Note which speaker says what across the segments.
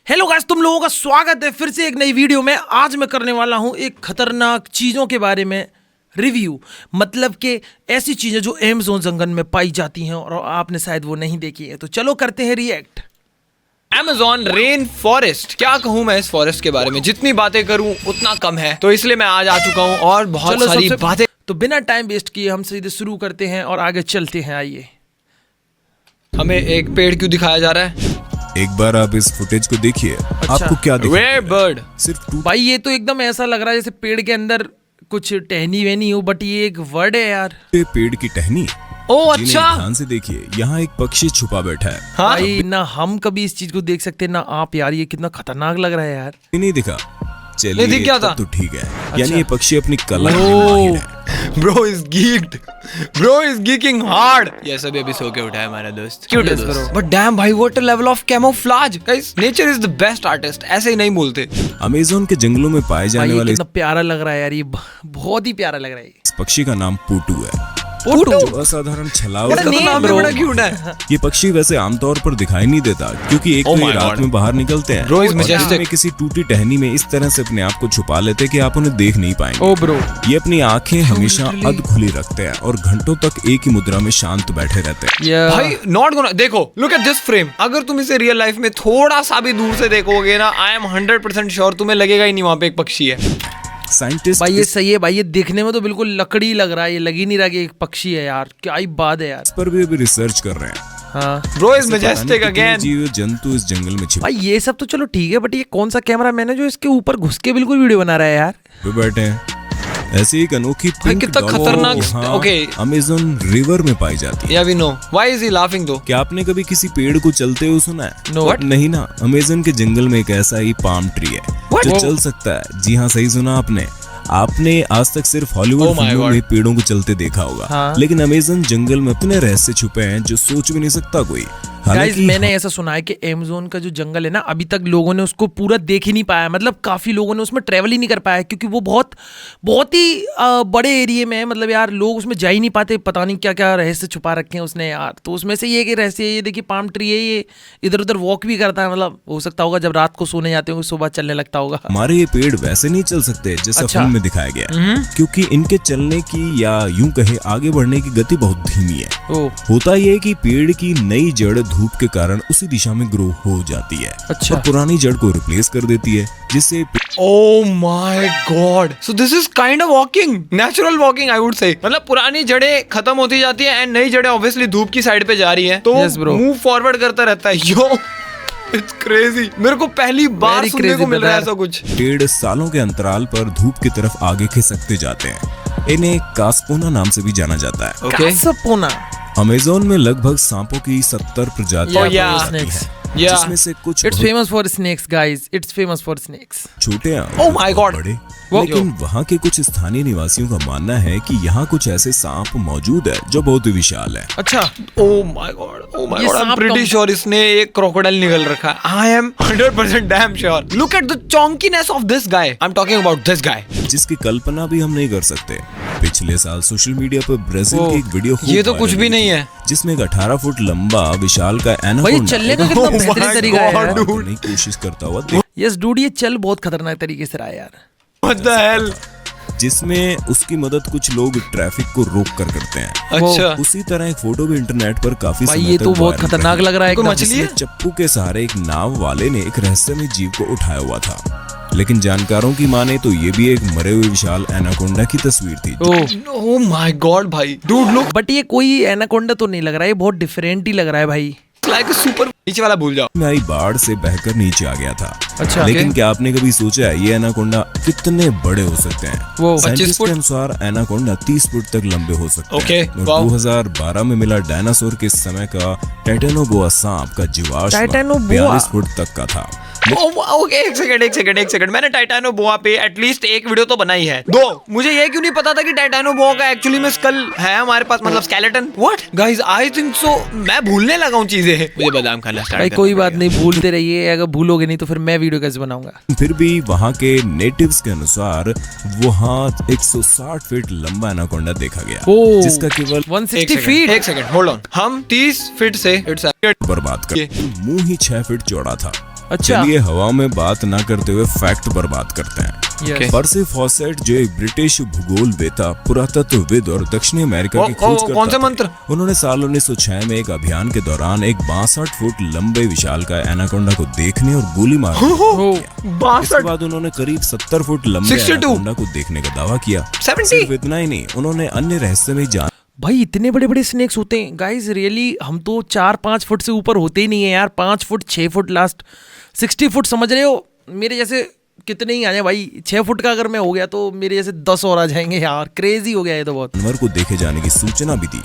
Speaker 1: Hello guys, तुम लोगों का स्वागत है फिर से एक नई वीडियो में। आज मैं करने वाला हूं एक खतरनाक चीज़ों के बारे में रिव्यू। मतलब कि ऐसी चीज़ें जो अमेज़न जंगल में पाई जाती हैं और आपने शायद वो नहीं देखी है। तो चलो करते हैं रिएक्ट।
Speaker 2: Amazon रेन फॉरेस्ट, क्या कहूँ मैं इस फॉरेस्ट के बारे में, जितनी बातें करूँ उतना कम है। तो इसलिए मैं आज आ चुका हूँ और बहुत
Speaker 1: चलो
Speaker 2: सारी बातें।
Speaker 1: तो बिना टाइम वेस्ट किए हम सीधे शुरू करते हैं और आगे चलते हैं। आइए।
Speaker 2: हमें एक पेड़ क्यों दिखाया जा रहा है?
Speaker 3: एक बार आप इस फुटेज को देखिए। आपको क्या दिखेगा?
Speaker 2: Rare bird.
Speaker 3: सिर्फ
Speaker 1: भाई ये तो एकदम ऐसा लग रहा है जैसे पेड़ के अंदर कुछ टहनी वहनी हो, बट ये एक वर्ड है यार।
Speaker 3: पेड़ की टहनी।
Speaker 2: ओ
Speaker 3: जी
Speaker 2: अच्छा,
Speaker 3: नहीं, ध्यान से देखिए, यहाँ एक पक्षी छुपा बैठा है।
Speaker 2: हाँ?
Speaker 1: भाई ना हम कभी इस चीज को देख सकते ना आप यार। ये कितना खतरनाक लग रहा है यार।
Speaker 3: नहीं दिखा।
Speaker 2: नहीं
Speaker 3: चलिए
Speaker 2: दिख गया था।
Speaker 3: तब तो ठीक है। यानी ये पक्षी अपनी कला में
Speaker 2: ओह,
Speaker 3: माहिर है।
Speaker 2: Bro is geeked, bro is geeking hard. ये सभी अभी सो के उठा है हमारा दोस्त। क्यूट है दोस्त। बट डैम भाई, what a level of camouflage. Guys, nature is the best artist. ऐसे ही नहीं बोलते।
Speaker 3: अमेज़न के जंगलों में पाए
Speaker 1: भाई
Speaker 3: जाने
Speaker 1: ये
Speaker 3: वाले
Speaker 1: कितना प्यारा लग रहा है यार। ये बहुत ही प्यारा लग रहा है।
Speaker 3: इस पक्षी का नाम पोटू है।
Speaker 2: पोटू?
Speaker 3: जो असाधारण छलावा
Speaker 2: इसका तो नाम भी बड़ा क्यूट है।
Speaker 3: ये पक्षी वैसे आमतौर पर दिखाई नहीं देता, क्योंकि एक
Speaker 2: Oh
Speaker 3: तो ये
Speaker 2: my
Speaker 3: रात
Speaker 2: God.
Speaker 3: में बाहर निकलते हैं
Speaker 2: Bro is
Speaker 3: और
Speaker 2: majestic.
Speaker 3: दिन में किसी टूटी टहनी में इस तरह से अपने आप को छुपा लेते हैं कि आप उन्हें देख नहीं पाएंगे।
Speaker 1: ओ ब्रो,
Speaker 3: ये अपनी आंखें हमेशा अध खुली रखते हैं और घंटों तक एक ही मुद्रा में शांत बैठे रहते हैं।
Speaker 2: भाई नॉट गोना, देखो लुक एट दिस फ्रेम। अगर तुम इसे रियल लाइफ में थोड़ा सा भी दूर से देखोगे ना, आई एम 100% श्योर तुम्हें लगेगा ही नहीं वहां पे एक पक्षी है।
Speaker 3: साइंटिस्ट
Speaker 1: भाई ये सही है भाई। ये देखने में तो बिल्कुल लकड़ी लग रहा है। ये लग ही नहीं रहा कि एक पक्षी है यार। क्या ही बात है यार।
Speaker 3: इस पर भी अभी रिसर्च कर रहे हैं।
Speaker 1: हाँ
Speaker 2: ब्रो इज
Speaker 3: ऐसे पता नहीं
Speaker 2: मैजेस्टिक
Speaker 3: कितने
Speaker 2: अगेन।
Speaker 3: जीव जंतु इस जंगल में छिपे
Speaker 1: भाई ये सब तो चलो ठीक है, बट ये कौन सा कैमरा मैन है जो इसके ऊपर घुस के बिल्कुल वीडियो बना रहा है यार।
Speaker 3: बैठे हैं। ऐसी एक अनोखी
Speaker 2: भाई, कितना खतरनाक- Okay.
Speaker 3: अमेज़न रिवर में पाई जाती है।
Speaker 2: या we know why is he laughing though.
Speaker 3: क्या आपने कभी किसी पेड़ को चलते हुए सुना है?
Speaker 1: No.
Speaker 3: What? नहीं ना। अमेज़न के जंगल में एक ऐसा ही पाम ट्री है
Speaker 2: What?
Speaker 3: जो चल सकता है। जी हाँ, सही सुना आपने। आपने आज तक सिर्फ हॉलीवुड
Speaker 2: Oh my
Speaker 3: फिल्मों
Speaker 2: God.
Speaker 3: में पेड़ों को चलते देखा होगा।
Speaker 1: हाँ।
Speaker 3: लेकिन अमेज़न जंगल में इतने रहस्य छुपे हैं जो सोच भी नहीं सकता कोई।
Speaker 1: गाइस,
Speaker 3: हालांकि
Speaker 1: मैंने ऐसा सुना है कि अमेज़न का जो जंगल है ना, अभी तक लोगों ने उसको पूरा देख ही नहीं पाया। मतलब काफी लोगों ने उसमें ट्रेवल ही नहीं कर पाया, क्योंकि वो बहुत ही बड़े एरिया में है। मतलब यार लोग उसमें जा ही नहीं पाते। पता नहीं क्या क्या रहस्य छुपा रखे हैं उसने यार। तो उसमें से ये कि रहस्य, ये देखिए पाम ट्री है, ये इधर उधर वॉक भी करता है। मतलब हो सकता होगा जब रात को सोने जाते होंगे सुबह चलने लगता होगा।
Speaker 3: हमारे ये पेड़ वैसे नहीं चल सकते जैसा
Speaker 1: अच्छा।
Speaker 3: फिल्म में दिखाया गया है, क्योंकि इनके चलने की या यूं कहे आगे बढ़ने की गति बहुत धीमी है।
Speaker 1: ओ
Speaker 3: होता यह है कि पेड़ की नई जड़ धूप के कारण उसी दिशा में ग्रो हो जाती है।
Speaker 1: अच्छा।
Speaker 3: और पुरानी जड़ को रिप्लेस कर देती है, जिससे
Speaker 2: ओह my God, so this is kind of walking, natural walking I would say. मतलब पुरानी जड़ें खत्म होती जाती है एंड नई जड़ें ऑब्वियसली धूप की साइड पे जा रही हैं, तो
Speaker 1: Yes, bro.
Speaker 2: मूव फॉरवर्ड करता रहता है। यो इट्स क्रेजी। मेरे को पहली बार
Speaker 1: Very
Speaker 2: सुनने को
Speaker 1: crazy,
Speaker 2: मिल रहा है
Speaker 1: brother.
Speaker 2: ऐसा कुछ।
Speaker 3: पेड़ सालों के अंतराल पर धूप की तरफ आगे खिसकते जाते हैं। इन्हें कास्पोना नाम से भी जाना जाता है।
Speaker 2: ओके,
Speaker 1: कासपोना।
Speaker 3: अमेज़न में लगभग सांपों की 70 प्रजातियां
Speaker 1: Yeah,
Speaker 3: पाई
Speaker 1: bro,
Speaker 3: जाती
Speaker 1: snakes.
Speaker 3: हैं,
Speaker 2: Yeah.
Speaker 3: जिसमें से कुछ
Speaker 1: इट्स
Speaker 3: बहुत
Speaker 1: famous for snakes guys. It's famous for snakes.
Speaker 3: छोटे हैं
Speaker 2: Oh my
Speaker 3: और
Speaker 2: God.
Speaker 3: बड़े।
Speaker 2: वो-
Speaker 3: लेकिन वहाँ के कुछ स्थानीय निवासियों का मानना है कि यहाँ कुछ ऐसे सांप मौजूद है जो बहुत ही विशाल है।
Speaker 1: अच्छा,
Speaker 2: oh my god, oh my
Speaker 1: ये
Speaker 2: गॉड, आई एम
Speaker 1: सांप
Speaker 2: प्रीटी
Speaker 1: कम-
Speaker 2: श्योर इसने एक क्रोकोडाइल निगल रखा है। I am 100% damn sure. Look at the chonkiness of this guy. I am talking about this guy.
Speaker 3: जिसकी कल्पना भी हम नहीं कर सकते। पिछले साल सोशल मीडिया पर ब्राजील
Speaker 2: ओह,
Speaker 3: की एक वीडियो खूब
Speaker 2: ये तो कुछ
Speaker 3: वायरल
Speaker 2: भी
Speaker 3: हुई
Speaker 2: नहीं
Speaker 3: थी,
Speaker 2: है।
Speaker 3: जिसमें एक 18 फुट लंबा विशाल का
Speaker 1: भाई
Speaker 3: एनाकोंडा
Speaker 1: चलने का कितना
Speaker 2: Oh my
Speaker 1: बेहतरीन तरीका है
Speaker 2: God,
Speaker 1: यार।
Speaker 2: dude.
Speaker 3: करने की कोशिश करता हुआ दिख-
Speaker 1: यस डूड, ये चल बहुत खतरनाक तरीके से रहा है यार।
Speaker 2: What the hell.
Speaker 3: जिसमें उसकी मदद कुछ लोग ट्रैफिक को रोक कर करते हैं।
Speaker 2: अच्छा,
Speaker 3: उसी तरह एक फोटो भी इंटरनेट पर काफी
Speaker 1: भाई
Speaker 3: समय
Speaker 1: ये
Speaker 3: तक
Speaker 1: तो बहुत
Speaker 3: वायरल
Speaker 1: खतरनाक
Speaker 3: रही।
Speaker 1: लग रहा है
Speaker 2: कोई
Speaker 1: एकदम।
Speaker 2: मछली है?
Speaker 3: जिसमें चप्पू के सहारे एक नाव वाले ने एक रहस्यमय जीव को उठाया हुआ था। लेकिन जानकारों की माने तो ये भी एक मरे हुए विशाल एनाकोंडा की तस्वीर थी।
Speaker 1: ओह,
Speaker 2: ओह माय गॉड भाई, डूड लुक
Speaker 1: बट ये कोई एनाकोंडा तो नहीं लग रहा है। ये बहुत डिफरेंट ही लग रहा है भाई।
Speaker 2: Like a super. नीचे वाला भूल जाओ।
Speaker 3: में आई बाढ़ से बहकर नीचे आ गया था।
Speaker 1: अच्छा,
Speaker 3: लेकिन
Speaker 2: Okay.
Speaker 3: क्या आपने कभी सोचा है ये एनाकोंडा कितने बड़े हो सकते हैं?
Speaker 1: वो
Speaker 2: 25
Speaker 3: साइंटिस्ट
Speaker 2: फुट?
Speaker 3: के अनुसार एनाकोंडा 30 फुट तक लंबे हो सकते
Speaker 2: Okay,
Speaker 3: हैं।
Speaker 2: wow.
Speaker 3: 2012 में मिला डायनासोर के समय का टाइटेनोबोआ सांप का जीवाश्म
Speaker 1: टाइटेनोबोआ?
Speaker 3: 42 फुट तक का था।
Speaker 2: ओके, एक सेकंड। मैंने टाइटेनोबोआ पे एटलीस्ट एक वीडियो तो बनाई है। दो, मुझे ये क्यों नहीं पता था कि टाइटेनोबोआ का एक्चुअली में स्कल है हमारे पास, मतलब skeleton. What guys, I think so. मैं भूलने लगा हूं चीजें। मुझे बादाम खाना स्टार्ट
Speaker 1: भाई कोई बात नहीं, भूलते रहिए। अगर भूलोगे नहीं तो फिर मैं वीडियो कैसे बनाऊंगा।
Speaker 3: फिर भी वहाँ के नेटिव्स के अनुसार वहाँ 160 फीट लंबा एनाकोंडा देखा गया,
Speaker 1: ओह,
Speaker 3: जिसका केवल
Speaker 1: 160 फीट।
Speaker 2: एक सेकंड होल्ड ऑन। हम 30 फीट से
Speaker 3: पर बात कर मुंह ही 6 फीट चौड़ा था।
Speaker 1: अच्छा।
Speaker 3: चलिए हवा में बात ना करते हुए फैक्ट बर्बाद करते हैं।
Speaker 1: Yes.
Speaker 3: पर्सी फॉसेट जो एक ब्रिटिश भूगोलवेता, पुरातत्वविद और दक्षिणी अमेरिका की
Speaker 2: कौन से
Speaker 3: खोजकर्ता
Speaker 2: मंत्र?
Speaker 3: थे। उन्होंने साल 1906 में एक अभियान के दौरान एक 62 फुट लंबे विशालकाय एनाकोंडा को देखने और गोली मारने का दावा किया। इसके बाद उन्होंने करीब 70 फुट लंबे
Speaker 2: 62
Speaker 3: एनाकोंडा को देखने का दावा किया।
Speaker 2: 70?
Speaker 3: सिर्फ इतना ही नहीं, उन्होंने अन्य रहस्यमय जान
Speaker 1: भाई इतने बड़े बड़े स्नेक्स होते हैं गाइस, रियली हम तो 4-5 फुट से ऊपर होते ही नहीं है यार। 5 फुट 6 फुट लास्ट 60 फुट समझ रहे हो। मेरे जैसे कितने ही आ जाए भाई, 6 फुट का अगर मैं हो गया तो मेरे जैसे 10 और आ जाएंगे यार। क्रेजी हो गया ये तो बहुत।
Speaker 3: जानवर को देखे जाने की सूचना भी दी।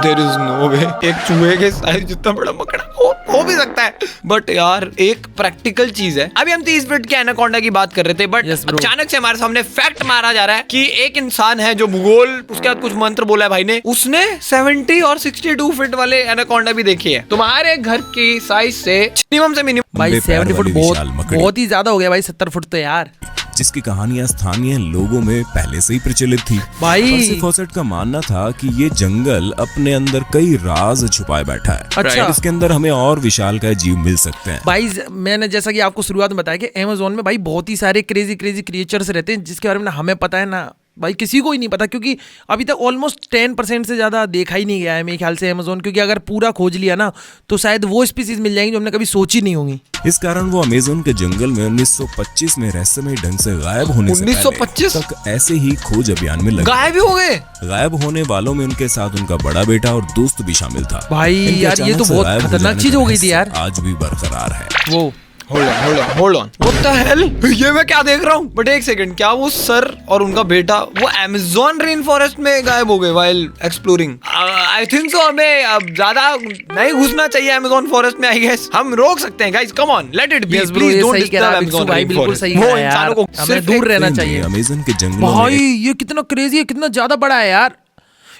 Speaker 2: There is no way एक चूहे के साइज जितना बड़ा मकड़ा हो भी सकता है, बट यार एक प्रैक्टिकल चीज है। अभी हम 30 फीट के एनाकोंडा की बात कर रहे थे, बट
Speaker 1: Yes, bro.
Speaker 2: अचानक से हमारे सामने फैक्ट मारा जा रहा है कि एक इंसान है जो भूगोल, उसके बाद कुछ मंत्र बोला है भाई ने, उसने 70 और 62 फीट वाले एनाकोंडा भी देखे हैं। तुम्हारे घर की साइज से मिनिमम
Speaker 1: भाई
Speaker 3: लंबे पैर
Speaker 1: 70 फुट
Speaker 3: वाली विशाल मकड़ी।
Speaker 1: बहुत ही ज्यादा हो गया भाई। 70 फुट तो यार
Speaker 3: जिसकी कहानियां स्थानीय लोगों में पहले से ही प्रचलित थी।
Speaker 1: भाई।
Speaker 3: पर्सी फॉसेट का मानना था कि ये जंगल अपने अंदर कई राज छुपाए बैठा है।
Speaker 1: अच्छा।
Speaker 3: इसके अंदर हमें और विशाल का जीव मिल सकते हैं।
Speaker 1: भाई मैंने जैसा कि आपको शुरुआत में बताया कि अमेज़न में भाई बहुत ही सारे क्रेजी क्रिएचर्स रहते हैं जिसके बारे में ना हमें पता है ना भाई किसी को ही नहीं पता, क्योंकि अभी तक ऑलमोस्ट 10% से ज़्यादा देखा ही नहीं गया है मेरे ख्याल से अमेज़न। क्योंकि अगर पूरा खोज लिया ना तो शायद वो स्पीसीज मिल जाएंगी जो हमने कभी सोची नहीं होंगी।
Speaker 3: इस कारण वो अमेज़न के जंगल में 1925 में रहस्यमय ढंग से गायब होने से
Speaker 2: 1925?
Speaker 3: पहले तक ऐसे ही खोज अभियान में लगे।
Speaker 2: गायब भी हो गए।
Speaker 3: गायब होने वालों में उनके साथ उनका बड़ा बेटा और दोस्त भी शामिल था।
Speaker 1: भाई
Speaker 3: इनके
Speaker 1: यार ये
Speaker 3: अचानक
Speaker 1: तो
Speaker 3: से
Speaker 1: बहुत
Speaker 3: गायब हो
Speaker 1: खतरनाक
Speaker 3: जाने
Speaker 1: चीज
Speaker 3: का
Speaker 1: हो गई थी
Speaker 3: रहस्य
Speaker 1: यार।
Speaker 3: आज भी बरकरार है।
Speaker 1: वो
Speaker 2: hold on what the hell, ये मैं क्या देख रहा हूँ? बट एक सेकंड, क्या वो सर और उनका बेटा वो अमेज़न रेन फॉरेस्ट में गायब हो गए while exploring? I think so हमें अब ज्यादा नहीं घुसना चाहिए अमेज़न फॉरेस्ट में। आई गेस हम रोक सकते हैं guys, come on let it be,
Speaker 1: Yes bro,
Speaker 2: please
Speaker 1: ये
Speaker 2: डोंट
Speaker 1: सही कह रहा
Speaker 2: डिस्टर्ब
Speaker 1: है बिल्कुल
Speaker 2: अमेज़न
Speaker 1: भाई,
Speaker 2: रेन
Speaker 1: बिल्कुल
Speaker 2: फॉरेस्ट।
Speaker 1: सही
Speaker 2: वो
Speaker 1: कह रहा है यार।
Speaker 2: इंसानों को
Speaker 1: हमें
Speaker 2: सिर्फ
Speaker 1: दूर
Speaker 2: एक
Speaker 1: रहना चाहिए।
Speaker 3: अमेज़न के जंगलों
Speaker 1: भाई
Speaker 3: में
Speaker 1: ये कितना क्रेजी है, कितना ज्यादा बड़ा है यार,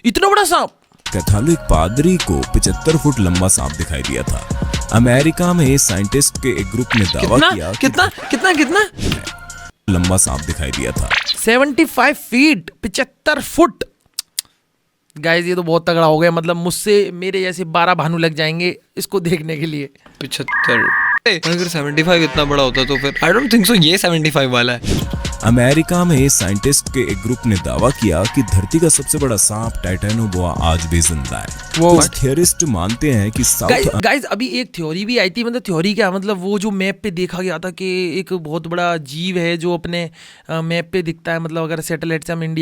Speaker 1: इतना बड़ा सांप।
Speaker 3: कैथोलिक पादरी को 75 फुट लंबा सांप दिखाई दिया था। अमेरिका में साइंटिस्ट के एक ग्रुप ने दावा
Speaker 2: कितना
Speaker 3: किया कि
Speaker 2: कितना कितना कितना
Speaker 3: लंबा सांप दिखाई दिया था।
Speaker 1: 75 फीट 75 फुट। गाइस ये तो बहुत तगड़ा हो गया। मतलब मुझसे मेरे जैसे 12 भानु लग जाएंगे इसको देखने के लिए।
Speaker 2: 75? अगर 75 इतना बड़ा होता तो फिर आई डोंट थिंक सो ये 75 वाला है।
Speaker 3: अमेरिका में साइंटिस्ट के एक ग्रुप ने दावा किया कि धरती का सबसे बड़ा सांप टाइटैनोबोआ आज भी जिंदा है। कुछ थियरिस्ट मानते हैं कि
Speaker 1: गाइस अभी एक थ्योरी भी आई थी। मतलब थ्योरी क्या, मतलब वो जो मैप पे देखा गया था कि एक बहुत बड़ा जीव है जो अपने मैप पे दिखता है। मतलब अगर सैटेलाइट से हम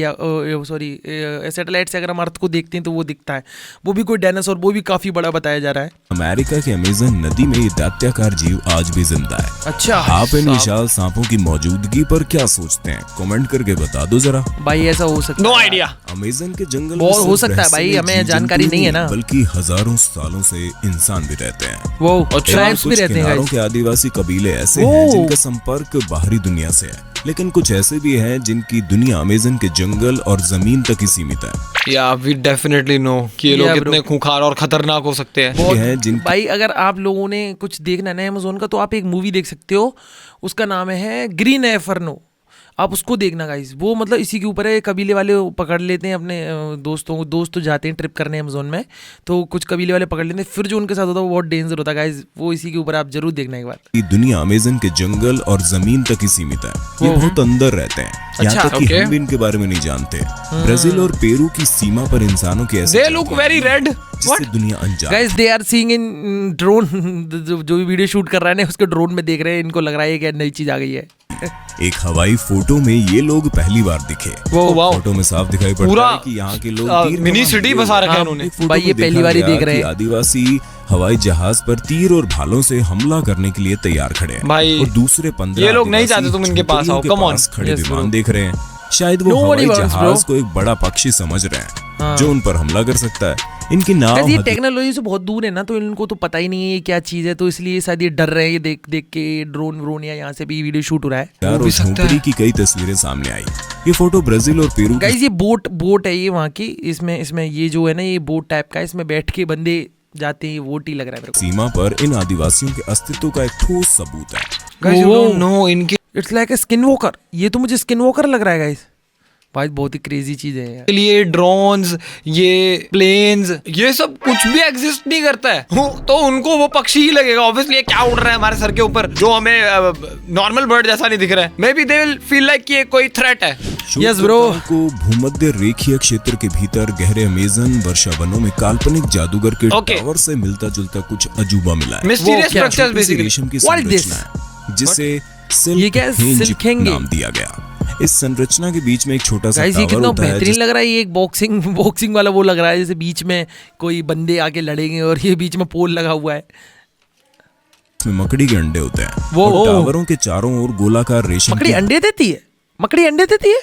Speaker 1: सैटेलाइट से अगर हम अर्थ को देखते हैं तो वो दिखता है। वो भी कोई डायनासोर, वो भी काफी बड़ा बताया जा रहा है।
Speaker 3: अमेरिका के अमेज़न नदी में ये दैत्याकार जीव आज भी जिंदा है।
Speaker 1: अच्छा,
Speaker 3: आप इन विशाल सांपों की मौजूदगी पर क्या सोचते हैं? कमेंट करके बता दो जरा।
Speaker 1: भाई ऐसा हो सकता
Speaker 2: नो
Speaker 1: है।
Speaker 2: आइडिया।
Speaker 3: अमेज़न के जंगल में
Speaker 1: बहुत हो
Speaker 3: सिर्फ
Speaker 1: सकता है भाई,
Speaker 3: रहस्यमय
Speaker 1: हमें
Speaker 3: जीव-जंतु
Speaker 1: जानकारी नहीं है ना।
Speaker 3: बल्कि हजारों सालों से इंसान भी रहते हैं।
Speaker 1: वो
Speaker 3: एवं
Speaker 1: ट्राइब्स भी
Speaker 3: कुछ
Speaker 1: रहते हैं
Speaker 3: किनारों
Speaker 1: guys।
Speaker 3: के आदिवासी कबीले ऐसे
Speaker 1: ओह।
Speaker 3: हैं जिनका संपर्क बाहरी दुनिया से है, लेकिन कुछ ऐसे भी हैं जिनकी दुनिया अमेज़न के जंगल और जमीन तक ही सीमित है।
Speaker 2: या वी डेफिनेटली नो कि ये लोग
Speaker 1: Yeah, bro.
Speaker 2: कितने खूंखार और खतरनाक हो सकते हैं।
Speaker 3: ये हैं जिन
Speaker 1: भाई अगर आप लोगों ने कुछ देखना है ना अमेज़न का, तो आप एक मूवी देख सकते हो। उसका नाम है ग्रीन एफर्नो। आप उसको देखना गाइस। वो मतलब इसी के ऊपर है। कबीले वाले पकड़ लेते हैं अपने दोस्तों को। दोस्त तो जाते हैं ट्रिप करने अमेज़न में, तो कुछ कबीले वाले पकड़ लेते हैं। फिर जो उनके साथ होता है वो बहुत डेंजर होता है गाइस। वो इसी के ऊपर आप जरूर देखना एक बार।
Speaker 3: की दुनिया अमेज़न के जंगल और जमीन तक ही सीमित है। ये बहुत अंदर रहते हैं, यहाँ
Speaker 1: अच्छा,
Speaker 3: तक कि
Speaker 2: okay.
Speaker 3: हम भी इनके बारे में नहीं जानते। ब्राजील और पेरू की सीमा पर इंसानों के ऐसे
Speaker 2: दे लुक वेरी रेड।
Speaker 3: जिससे दुनिया अनजान है।
Speaker 1: Guys they are seeing in drone. जो भी वीडियो शूट कर रहा है ना उसके ड्रोन में देख रहे हैं। इनको लग रहा है कि नई चीज आ गई है।
Speaker 3: एक हवाई फोटो में ये लोग पहली बार दिखे।
Speaker 2: वो वाओ,
Speaker 3: फोटो में साफ दिखाई पड़ता
Speaker 2: पूरा
Speaker 3: है कि यहाँ के लोग तीर
Speaker 2: मिनी
Speaker 3: कमान
Speaker 2: सिटी
Speaker 3: लिए
Speaker 2: बसा रखा है
Speaker 1: हाँ,
Speaker 2: उन्होंने।
Speaker 3: एक फोटो
Speaker 1: भाई ये
Speaker 3: में
Speaker 1: पहली
Speaker 3: देखा
Speaker 1: बार ही
Speaker 3: गया
Speaker 1: देख रहे
Speaker 3: कि
Speaker 1: हैं।
Speaker 3: आदिवासी हवाई जहाज पर तीर और भालों से हमला करने के लिए तैयार खड़े हैं।
Speaker 2: भाई,
Speaker 3: और दूसरे 15
Speaker 2: ये लोग नहीं
Speaker 3: आदिवासी
Speaker 2: चाहते तुम इनके पास आओ,
Speaker 3: झोपड़ियों के
Speaker 2: come on।
Speaker 3: पास खड़े
Speaker 1: Yes,
Speaker 3: विमान
Speaker 1: bro।
Speaker 3: देख रहे हैं। शायद वो
Speaker 1: Nobody
Speaker 3: हवाई
Speaker 1: wants,
Speaker 3: जहाज
Speaker 1: bro।
Speaker 3: को एक बड़ा पक्षी समझ रहे हैं
Speaker 1: हाँ।
Speaker 3: जो उन पर हमला कर सकता है। इनकी नाव
Speaker 1: गाइस ये
Speaker 3: हथि-
Speaker 1: टेक्नोलॉजी से बहुत दूर है ना, तो इनको तो पता ही नहीं है ये क्या चीज़ है। तो इसलिए शायद ये डर रहे हैं। ये देख देख के ड्रोन व्रोन या यहाँ से भी वीडियो शूट हो रहा है।
Speaker 3: यार,
Speaker 2: हो भी
Speaker 3: और
Speaker 2: सकता
Speaker 3: झोंपड़ी
Speaker 2: है।
Speaker 3: की कई तस्वीरें सामने आई। ये फोटो ब्राजील और पेरू की
Speaker 1: गाइस ये बोट है ये वहाँ की। इसमें ये जो है ना ये बोट टाइप का है। इसमें बैठ के बंदे जाते हैं। ये बोट ही लग रहा है मेरे को।
Speaker 3: सीमा पर इन आदिवासियों के अस्तित्व का एक ठोस सबूत है।
Speaker 2: गाइस यू डोंट नो इनके
Speaker 1: it's like a skin walker. ये तो मुझे स्किन वॉकर लग रहा है गाइस। भाई बहुत ही क्रेजी चीजें हैं यार।
Speaker 2: के लिए ड्रोन्स, ये प्लेन्स, ये सब कुछ भी एग्जिस्ट नहीं करता है, तो उनको वो पक्षी ही लगेगा ऑब्वियसली। क्या उड़ रहा है हमारे सर के ऊपर जो हमें नॉर्मल बर्ड जैसा नहीं दिख रहा है। May be they will feel like कि ये कोई थ्रेट है।
Speaker 1: Yes, bro.
Speaker 3: को भूमध्य रेखीय क्षेत्र के भीतर गहरे अमेज़न वर्षा वनों में काल्पनिक जादूगर के
Speaker 2: Okay.
Speaker 3: टावर से मिलता जुलता कुछ अजूबा मिला है।
Speaker 2: मिस्टीरियस
Speaker 1: क्या?
Speaker 2: Structures basically.
Speaker 3: रेशम की
Speaker 1: What is this?
Speaker 3: संरचना है जिसे
Speaker 1: ये क्या है?
Speaker 3: सिल्क
Speaker 1: सिल्कहेंगे?
Speaker 3: नाम दिया गया। इस संरचना के बीच में एक छोटा सा
Speaker 1: गाइस ये
Speaker 3: टावर
Speaker 1: कितना
Speaker 3: होता है
Speaker 1: बेहतरीन लग रहा है। ये एक बॉक्सिंग वाला वो लग रहा है, जैसे बीच में कोई बंदे आके लड़ेंगे और ये बीच में पोल लगा हुआ है।
Speaker 3: जिसमें मकड़ी के अंडे होते हैं
Speaker 1: वो
Speaker 3: और टावरों के चारों ओर गोलाकार रेशम
Speaker 1: मकड़ी
Speaker 3: की
Speaker 1: अंडे देती है? मकड़ी अंडे देती है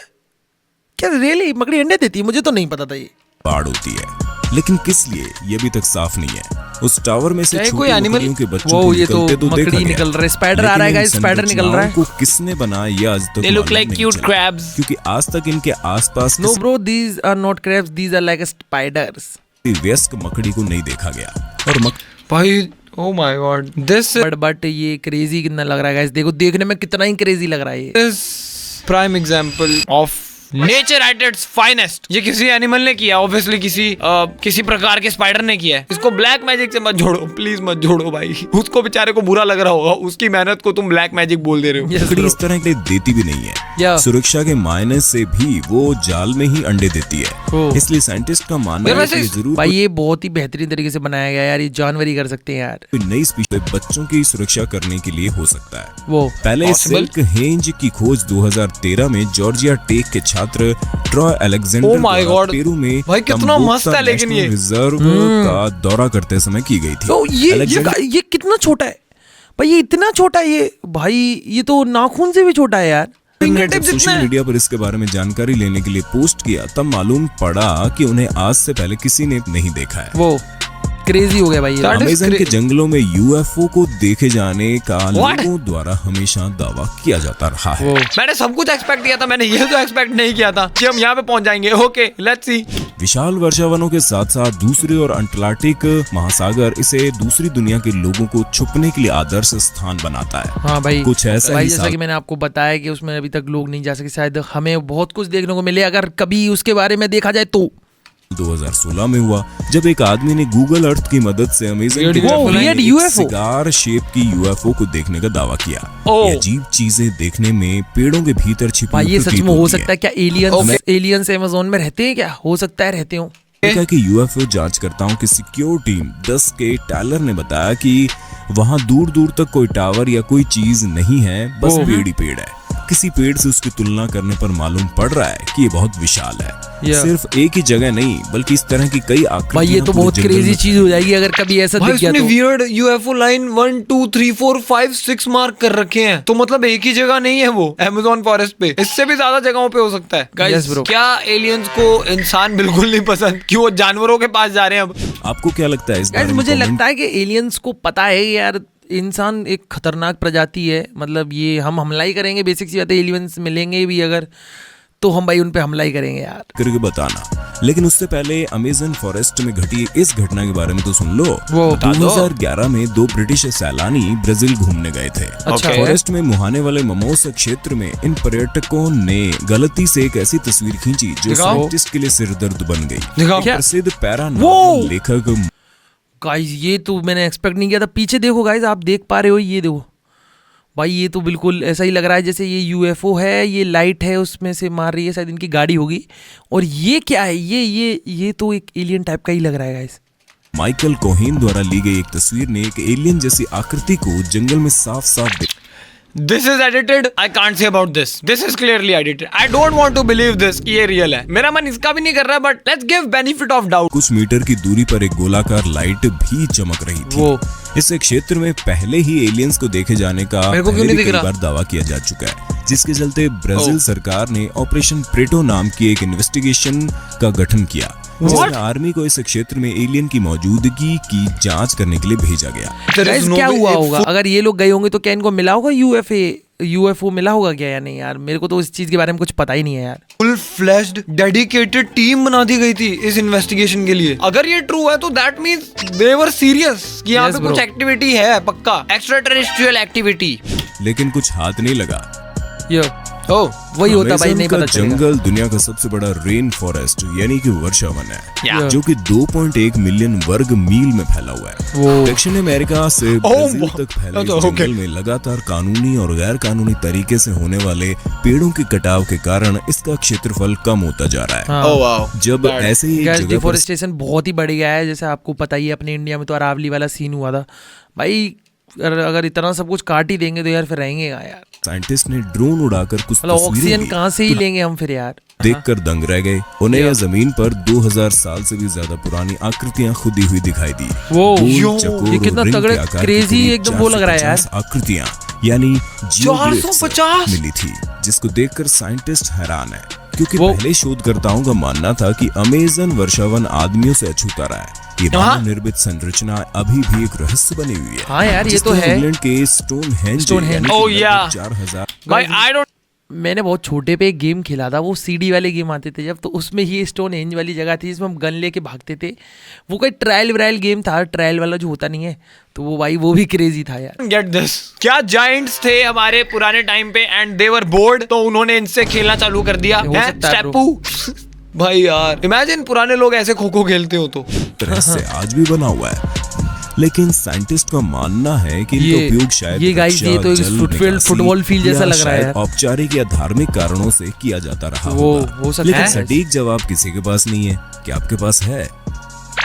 Speaker 1: क्या? रियली मकड़ी अंडे देती है? मुझे तो नहीं पता था ये।
Speaker 3: बाड़ होती है, लेकिन किस लिए ये अभी तक साफ नहीं है। उस टावर में से
Speaker 2: क्या ये
Speaker 3: छोटी
Speaker 2: कोई animal?
Speaker 3: मकड़ियों के बच्चों
Speaker 1: वो
Speaker 3: को
Speaker 1: ये तो
Speaker 3: निकलते तो देखा
Speaker 1: मकड़ी
Speaker 3: गया।
Speaker 1: निकल रहा है, स्पाइडर आ रहा है
Speaker 3: लेकिन
Speaker 1: गाइस,
Speaker 3: इन
Speaker 1: स्पाइडर निकल रहा है।
Speaker 3: संरचनाओं को किसने बनाया ये आज तक
Speaker 2: They look
Speaker 3: मालूम
Speaker 2: like
Speaker 3: नहीं
Speaker 2: cute
Speaker 3: चला।
Speaker 2: crabs.
Speaker 3: क्योंकि आज तक इनके आसपास
Speaker 1: no bro, these are not crabs, these are like spiders.
Speaker 3: किसी वयस्क मकड़ी को नहीं देखा गया। और
Speaker 2: भाई oh my god, this
Speaker 1: but ये क्रेजी कितना लग रहा है गाइस। देखो देखने में कितना ही क्रेजी लग रहा है ये।
Speaker 2: Is prime example of nature at its finest. ये किसी एनिमल ने किया, ऑब्वियसली किसी प्रकार के स्पाइडर ने किया है। इसको ब्लैक मैजिक से मत जोड़ो, प्लीज मत जोड़ो भाई। उसको बेचारे को बुरा लग रहा होगा, उसकी मेहनत को तुम ब्लैक मैजिक बोल दे रहे हो।
Speaker 1: Yes,
Speaker 3: मकड़ी
Speaker 1: bro.
Speaker 3: इस तरह के देती भी नहीं है।
Speaker 1: Yeah.
Speaker 3: सुरक्षा के मायने से भी वो जाल में ही अंडे देती है।
Speaker 1: Oh.
Speaker 3: इसलिए साइंटिस्ट का मानना
Speaker 2: यार
Speaker 3: है कि
Speaker 2: वैसे
Speaker 3: ये जरूर
Speaker 1: भाई ये बहुत ही बेहतरीन तरीके से बनाया गया यार। ये जानवर ही कर सकते हैं यार।
Speaker 3: कोई नई स्पीशीज बच्चों की सुरक्षा करने के लिए हो सकता है।
Speaker 1: वो
Speaker 3: पहले
Speaker 2: Possible?
Speaker 3: सिल्क हेंज की खोज 2013 में जॉर्जिया टेक के छात्र ट्रॉय अलेक्जेंडर
Speaker 2: Oh my
Speaker 3: द्वारा
Speaker 2: God.
Speaker 3: पेरू में
Speaker 2: भाई कितना मस्त है लेकिन ये।
Speaker 3: रिजर्व का दौरा करते समय की गई थी।
Speaker 1: तो
Speaker 3: Alexander-
Speaker 1: ये कितना छोटा है भाई, ये इतना छोटा है ये भाई, ये तो नाखून से भी छोटा है यार।
Speaker 3: जब सोशल मीडिया पर इसके बारे में जानकारी लेने के लिए पोस्ट किया तब मालूम पड़ा कि उन्हें आज से पहले किसी ने नहीं देखा है।
Speaker 1: वो क्रेजी हो गया भाई ये।
Speaker 2: That is
Speaker 3: अमेज़न के
Speaker 2: cra-
Speaker 3: जंगलों में यूएफओ को देखे जाने का
Speaker 2: What?
Speaker 3: लोगों द्वारा हमेशा दावा किया जाता रहा है।
Speaker 1: वो
Speaker 2: मैंने सब कुछ एक्सपेक्ट किया था, मैंने ये तो एक्सपेक्ट नहीं किया था कि हम यहाँ पे पहुंच जाएंगे। Okay let's see.
Speaker 3: विशाल वर्षावनों के साथ साथ दूसरी और अंटार्कटिक महासागर इसे दूसरी दुनिया के लोगों को छुपने के लिए आदर्श स्थान बनाता है।
Speaker 1: हाँ भाई,
Speaker 3: कुछ ऐसा
Speaker 1: भाई
Speaker 3: ही
Speaker 1: जैसा कि मैंने आपको बताया कि उसमें अभी तक लोग नहीं जा सके। शायद हमें बहुत कुछ देखने को मिले अगर कभी उसके बारे में देखा जाए तो।
Speaker 3: 2016 में हुआ जब एक आदमी ने गूगल अर्थ की मदद से अमेज़न के
Speaker 2: Weird
Speaker 3: जंगल में
Speaker 1: weird
Speaker 3: एक
Speaker 1: UFO
Speaker 3: सिगार शेप की यूएफओ को देखने का दावा किया।
Speaker 2: Oh.
Speaker 3: ये अजीब चीजें देखने में पेड़ों के भीतर छिपी
Speaker 1: भाई ये सच
Speaker 3: प्रतीत
Speaker 1: में हो
Speaker 3: होती
Speaker 1: सकता है क्या? एलियंस अमेज़न में रहते हैं क्या? हो सकता है रहते हो।
Speaker 3: अमेरिका की यूएफओ जांचकर्ताओं की सिक्योर टीम 10 के टायलर ने बताया कि वहां दूर दूर तक कोई टावर या कोई चीज नहीं है, बस पेड़ ही पेड़ है। किसी पेड़ से उसकी तुलना करने पर मालूम पड़ रहा है कि ये बहुत विशाल है।
Speaker 1: Yeah.
Speaker 3: सिर्फ एक ही जगह नहीं बल्कि इस तरह की कई आकृतियां
Speaker 1: भाई ये तो
Speaker 3: पूरे
Speaker 1: बहुत
Speaker 3: जंगल
Speaker 1: क्रेजी
Speaker 3: में
Speaker 1: चीज हो जाएगी अगर कभी ऐसा
Speaker 2: भाई
Speaker 1: दिख गया
Speaker 2: उसने
Speaker 1: तो।
Speaker 2: वियर्ड यूएफओ लाइन 1 2 3 4 5 6 मार्क कर रखे हैं, तो मतलब एक ही जगह नहीं है वो अमेज़न फॉरेस्ट पे, इससे भी ज्यादा जगहों पे हो सकता है। Guys,
Speaker 1: Yes, bro.
Speaker 2: क्या एलियंस को इंसान बिल्कुल नहीं पसंद कि वो जानवरों के पास जा रहे हैं अब?
Speaker 3: आपको क्या लगता है इस
Speaker 1: Guys,
Speaker 3: बारे में?
Speaker 1: मुझे
Speaker 3: comment
Speaker 1: लगता है कि एलियंस को पता है यार इंसान एक खतरनाक प्रजाति है। मतलब ये हम हमला ही करेंगे, बेसिक सी बात है। एलियंस मिलेंगे भी अगर तो हम भाई उन पे हमला ही करेंगे यार।
Speaker 3: करके बताना। लेकिन उससे पहले अमेज़न फॉरेस्ट में घटी इस घटना के बारे में तो सुन लो।
Speaker 1: वो बता दो।
Speaker 3: 2011 में 2 ब्रिटिश सैलानी ब्राजील घूमने गए थे।
Speaker 1: अच्छा।
Speaker 3: फॉरेस्ट में मुहाने वाले ममोस क्षेत्र में इन पर्यटकों ने गलती से एक ऐसी तस्वीर खींची जो
Speaker 2: दिखाओ।
Speaker 3: साइंटिस्ट के लिए सिरदर्द बन गई।
Speaker 2: दिखाओ।
Speaker 3: एक प्रसिद्ध पैरा
Speaker 1: वो।
Speaker 3: लेखक
Speaker 1: गाइस ये तो मैंने एक्सपेक्ट नहीं किया था। पीछे देखो गाइस, आप देख पा रहे हो, ये देखो भाई, ये तो बिल्कुल ऐसा ही लग रहा है जैसे ये यूएफओ है, ये लाइट है उसमें से मार रही है, शायद इनकी गाड़ी होगी। और ये क्या है? ये तो एक एलियन टाइप का ही लग रहा है गाइस।
Speaker 3: माइकल कोहेन द्वारा ली गई एक तस्वीर ने एक एलियन जैसी आकृति को जंगल में साफ साफ
Speaker 2: This is edited. I can't say about this. This is clearly edited. I don't want to believe this कि ये रियल है। मेरा मन इसका भी नहीं कर रहा, but let's give benefit of doubt.
Speaker 3: कुछ मीटर की दूरी पर एक गोलाकार लाइट भी चमक रही थी।
Speaker 1: वो
Speaker 3: इस क्षेत्र में पहले ही एलियंस को देखे जाने का
Speaker 2: मेरे को क्यों
Speaker 3: पहले
Speaker 2: नहीं
Speaker 3: भी
Speaker 2: दिख
Speaker 3: कई
Speaker 2: रहा?
Speaker 3: बार दावा किया जा चुका है, जिसके चलते ब्राजील सरकार ने ऑपरेशन प्रेटो नाम की एक इन्वेस्टिगेशन का गठन किया, जिसमें आर्मी को इस क्षेत्र में एलियन की मौजूदगी की जांच करने के लिए भेजा गया।
Speaker 2: There is
Speaker 1: गाइस
Speaker 2: no
Speaker 1: क्या
Speaker 2: way
Speaker 1: हुआ
Speaker 2: a
Speaker 1: होगा अगर ये लोग गए होंगे तो क्या इनको मिला होगा यूएफओ मिला होगा क्या या नहीं यार? मेरे को तो इस चीज के बारे में कुछ पता ही नहीं है यार।
Speaker 2: फुल फ्लैश्ड डेडिकेटेड टीम बना दी गई थी इस इन्वेस्टिगेशन के लिए। अगर ये ट्रू है तो that means they were serious कि यहाँ
Speaker 1: Yes,
Speaker 2: पे कुछ
Speaker 1: bro.
Speaker 2: एक्टिविटी है, पक्का एक्स्ट्रा टेरेस्ट्रियल एक्टिविटी।
Speaker 3: लेकिन कुछ हाथ नहीं लगा।
Speaker 1: ये
Speaker 2: ओह
Speaker 1: वही होता भाई,
Speaker 3: अमेज़न
Speaker 1: नहीं
Speaker 3: का
Speaker 1: पता चलेगा।
Speaker 3: जंगल दुनिया का सबसे बड़ा रेन फॉरेस्ट यानी कि वर्षा वन है,
Speaker 2: Yeah.
Speaker 3: जो कि 2.1 मिलियन वर्ग मील में फैला हुआ है।
Speaker 1: वो
Speaker 3: दक्षिण अमेरिका से ब्राजील तक फैले इस
Speaker 2: okay.
Speaker 3: जंगल में लगातार कानूनी और गैर कानूनी तरीके से होने वाले पेड़ों के कटाव के कारण इसका क्षेत्रफल कम होता जा रहा है।
Speaker 1: हाँ।
Speaker 2: ओह वाओ
Speaker 3: जब ऐसे ही एक
Speaker 1: गैस
Speaker 3: जगह पर
Speaker 1: डिफोरेस्टेशन बहुत ही बढ़ गया है, जैसे आपको पता ही है अपने इंडिया में तो अरावली वाला सीन हुआ था भाई। अगर इतना सब कुछ काट ही देंगे तो यार फिर रहेंगे कहाँ यार,
Speaker 3: साइंटिस्ट ने ड्रोन उड़ाकर कुछ
Speaker 1: मतलब
Speaker 3: तस्वीरें
Speaker 1: ऑक्सीजन
Speaker 3: ली,
Speaker 1: कहाँ से ही लेंगे हम फिर यार।
Speaker 3: देखकर दंग रह गए। उन्हें यह जमीन पर 2000 साल से भी ज्यादा पुरानी आकृतियां खुदी हुई दिखाई दी।
Speaker 1: वो
Speaker 3: गोल, चकोर
Speaker 1: ये
Speaker 3: और
Speaker 1: कितना
Speaker 3: रिंग के
Speaker 1: तगड़े
Speaker 3: आकार की
Speaker 1: क्रेजी
Speaker 3: करीब
Speaker 1: एकदम वो लग रहा है यार।
Speaker 3: 450 आकृतियां यानी geoglyphs
Speaker 2: 450
Speaker 3: मिली थी, जिसको देखकर साइंटिस्ट हैरान है, क्योंकि
Speaker 1: वो-
Speaker 3: पहले शोधकर्ताओं का मानना था कि अमेज़न वर्षावन आदमियों से अछूता रहा है। ये
Speaker 2: हाँ।
Speaker 3: मानव निर्मित संरचना अभी भी एक रहस्य बनी हुई है।
Speaker 1: हाँ यार, ये तो
Speaker 3: जिसने
Speaker 1: है।
Speaker 3: इंग्लैंड के स्टोनहेंज
Speaker 1: Stonehenge।
Speaker 2: Oh, yeah।
Speaker 3: 4000
Speaker 2: भाई आई डोंट
Speaker 1: मैंने बहुत छोटे पे एक गेम खेला था, वो सीडी वाले गेम आते थे जब, तो उसमें ही स्टोन हेंज वाली जगह थी जिसमें हम गन लेके भागते थे। वो कोई ट्रायल व्रायल गेम था, ट्रायल वाला जो होता नहीं है, तो वो भाई वो भी क्रेजी था यार।
Speaker 2: गेट दिस, क्या जायंट्स थे हमारे पुराने टाइम पे एंड दे वर बोर्ड, तो उन्होंने इनसे खेलना चालू कर दिया
Speaker 1: हो
Speaker 2: है
Speaker 1: सकता है
Speaker 2: स्टेपू। भाई यार इमेजिन पुराने लोग ऐसे खो खो खेलते हो तो।
Speaker 3: तरह से आज भी बना हुआ है, लेकिन साइंटिस्ट का मानना है कि इनका
Speaker 1: ये-
Speaker 3: उपयोग शायद
Speaker 1: ये guys,
Speaker 3: रक्षा,
Speaker 1: ये तो एक
Speaker 3: जल
Speaker 1: फुटफील्ड-
Speaker 3: निकासी
Speaker 1: फुटबॉल फील्ड जैसा
Speaker 3: या
Speaker 1: लग रहा है
Speaker 3: शायद
Speaker 1: यार।
Speaker 3: औपचारिक या धार्मिक कारणों से किया जाता रहा
Speaker 1: वो
Speaker 3: होगा।
Speaker 1: हो सकता
Speaker 3: लेकिन
Speaker 1: है।
Speaker 3: सटीक जवाब किसी के पास नहीं है। क्या आपके पास है?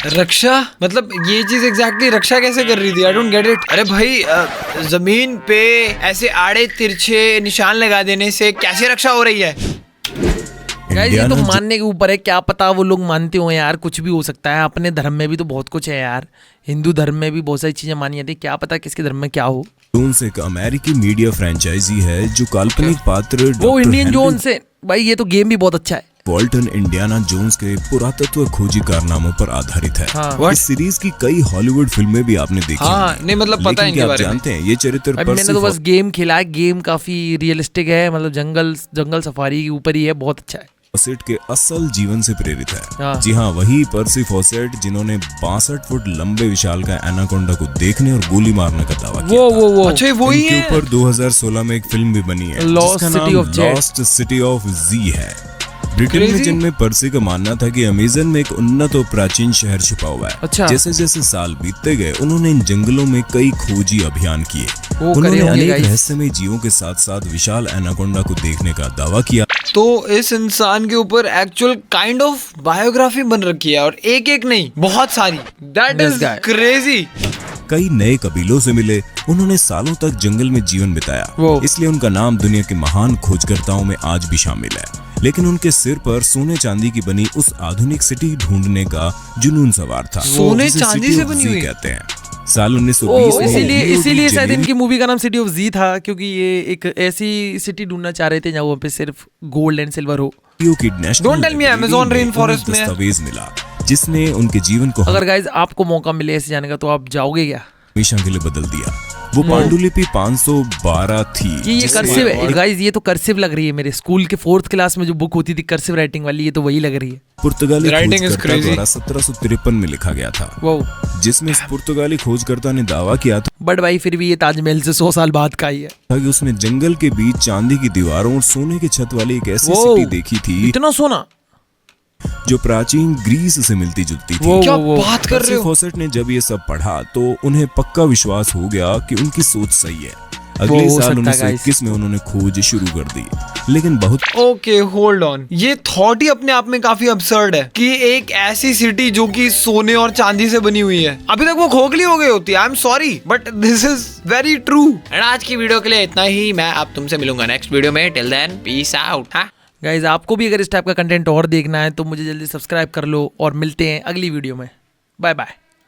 Speaker 2: रक्षा मतलब ये चीज एग्जैक्टली रक्षा कैसे कर रही थी? I don't get it. अरे भाई जमीन पे ऐसे आड़े तिरछे निशान लगा देने से कैसे रक्षा हो रही है?
Speaker 1: गाइस ये तो
Speaker 3: इंडियाना
Speaker 1: मानने के ऊपर है, क्या पता वो लोग मानते हो यार, कुछ भी हो सकता है। अपने धर्म में भी तो बहुत कुछ है यार, हिंदू धर्म में भी बहुत सारी चीजें मानी जाती है, क्या पता किसके धर्म में क्या हो।
Speaker 3: जोन्स एक अमेरिकी मीडिया फ्रेंचाइजी है जो काल्पनिक पात्र
Speaker 1: वो
Speaker 3: डॉक्टर
Speaker 1: इंडियन
Speaker 3: हेनरी
Speaker 1: जोन से भाई, ये तो गेम भी बहुत अच्छा है।
Speaker 3: वॉल्टन इंडियाना जोन्स के पुरातत्व खोजी कारनामों पर आधारित है।
Speaker 1: हाँ।
Speaker 3: इस सीरीज की कई हॉलीवुड फिल्में भी आपने देखी
Speaker 2: हाँ,
Speaker 3: होंगी।
Speaker 2: नहीं, मतलब पता है
Speaker 3: लेकिन
Speaker 2: इनके
Speaker 3: क्या आप
Speaker 2: बारे में।
Speaker 3: जानते हैं ये चरित्र
Speaker 1: भाई मैंने तो
Speaker 3: पर्सी
Speaker 1: बस गेम खेला है, गेम काफी रियलिस्टिक है, मतलब जंगल सफारी के ऊपर ही है, बहुत अच्छा है।
Speaker 3: फॉसेट के असल जीवन से प्रेरित है।
Speaker 1: हाँ।
Speaker 3: जी हाँ, वही पर्सी फॉसेट जिन्होंने 62 फुट लंबे विशालकाय एनाकोंडा को देखने और गोली मारने का दावा किया था।
Speaker 1: वो
Speaker 2: अच्छा ये वही
Speaker 3: इनके
Speaker 2: है।
Speaker 3: ऊपर 2016 में एक फिल्म भी बनी है
Speaker 1: Lost
Speaker 3: जिसका
Speaker 1: City
Speaker 3: नाम
Speaker 1: of Z।
Speaker 3: Lost city of Z है। ब्रिटेन में
Speaker 2: Crazy।
Speaker 3: जिनमें पर्सी का मानना था कि अमेज़न में एक उन्नत और प्राचीन शहर छिपा हुआ है।
Speaker 1: अच्छा।
Speaker 3: जैसे जैसे साल बीतते गए उन्होंने इन जंगलों में कई खोजी अभियान किए।
Speaker 1: वो करे
Speaker 3: उन्होंने
Speaker 1: होंगे
Speaker 3: अनेक
Speaker 1: guys।
Speaker 3: रहस्यमय जीवों के साथ साथ विशाल एनाकोंडा को देखने का दावा किया।
Speaker 2: तो इस इंसान के ऊपर एक्चुअल काइंड ऑफ बायोग्राफी बन रखी है, और एक एक नहीं बहुत सारी। That
Speaker 1: This
Speaker 2: is
Speaker 1: guy।
Speaker 2: Crazy.
Speaker 3: कई नए कबीलों से मिले, उन्होंने सालों तक जंगल में जीवन बिताया,
Speaker 1: वो।
Speaker 3: इसलिए उनका नाम दुनिया के महान खोजकर्ताओं में आज भी शामिल है। लेकिन उनके सिर पर सोने चांदी की बनी उस आधुनिक सिटी ढूंढने का जुनून सवार था।
Speaker 2: सोने
Speaker 3: जिसे
Speaker 2: चांदी
Speaker 3: City
Speaker 2: से
Speaker 3: of
Speaker 2: बनी
Speaker 3: Z
Speaker 2: हुई?
Speaker 3: कहते हैं। साल 1920
Speaker 1: ओ
Speaker 3: में
Speaker 1: इसीलिए
Speaker 3: लीओ डी
Speaker 1: इसीलिए शायद
Speaker 3: जेनेरी
Speaker 1: इनकी मूवी का नाम सिटी ऑफ जी था, क्योंकि ये एक ऐसी सिटी ढूंढना चाह रहे थे जहाँ पे सिर्फ गोल्ड एंड सिल्वर हो।
Speaker 3: की national
Speaker 2: Don't tell me
Speaker 3: library
Speaker 2: Amazon
Speaker 3: में
Speaker 2: rain forest
Speaker 3: उन्हें
Speaker 2: में है।
Speaker 3: दस्तावेज मिला जिसने उनके जीवन को
Speaker 1: अगर गाइज आपको मौका मिले ऐसे जाने का तो आप जाओगे क्या?
Speaker 3: हमेशा के लिए बदल दिया। वो पांडुलिपि 512 थी।
Speaker 1: ये
Speaker 3: जिसमें
Speaker 1: कर्सिव है
Speaker 3: एक
Speaker 1: गाइज, ये तो कर्सिव लग रही है। मेरे स्कूल के 4th क्लास में जो बुक होती थी कर्सिव राइटिंग वाली, ये तो वही लग रही है।
Speaker 3: पुर्तगाली
Speaker 2: Writing is
Speaker 3: खोजकर्ता
Speaker 2: crazy।
Speaker 3: द्वारा 1753 में लिखा गया था,
Speaker 1: वो
Speaker 3: जिसमें इस पुर्तगाली खोजकर्ता ने दावा किया
Speaker 1: बट भाई फिर भी ये ताजमहल से 100 साल बाद का ही है।
Speaker 3: था कि उसने जंगल के बीच चांदी की दीवारों और सोने की छत वाली एक ऐसी
Speaker 1: वो
Speaker 3: सिटी देखी थी
Speaker 1: इतना सोना।
Speaker 3: जो प्राचीन ग्रीस से मिलती जुलती थी।
Speaker 1: वो
Speaker 2: क्या बात कर रहे
Speaker 3: पर्सी
Speaker 2: हो?
Speaker 3: फॉसेट ने जब ये सब पढ़ा तो उन्हें पक्का विश्वास हो गया कि उनकी सोच सही है। अगले
Speaker 1: हो
Speaker 3: साल
Speaker 1: सकता है
Speaker 3: 1921 में उन्होंने खोज शुरू कर दी, लेकिन बहुत
Speaker 2: ओके होल्ड ऑन, ये थॉट ही अपने आप में काफी अब्सर्ड है कि एक ऐसी सिटी जो कि सोने और चांदी से बनी हुई है, अभी तक वो खोखली हो गई होती है। I am sorry but this is very true. And आज की वीडियो के लिए इतना ही। मैं अब तुमसे मिलूंगा नेक्स्ट वीडियो में। Till then peace out. हाँ
Speaker 1: गाइज आपको भी अगर इस टाइप का कंटेंट और देखना है तो मुझे जल्दी सब्सक्राइब कर लो और मिलते हैं अगली वीडियो में। Bye bye.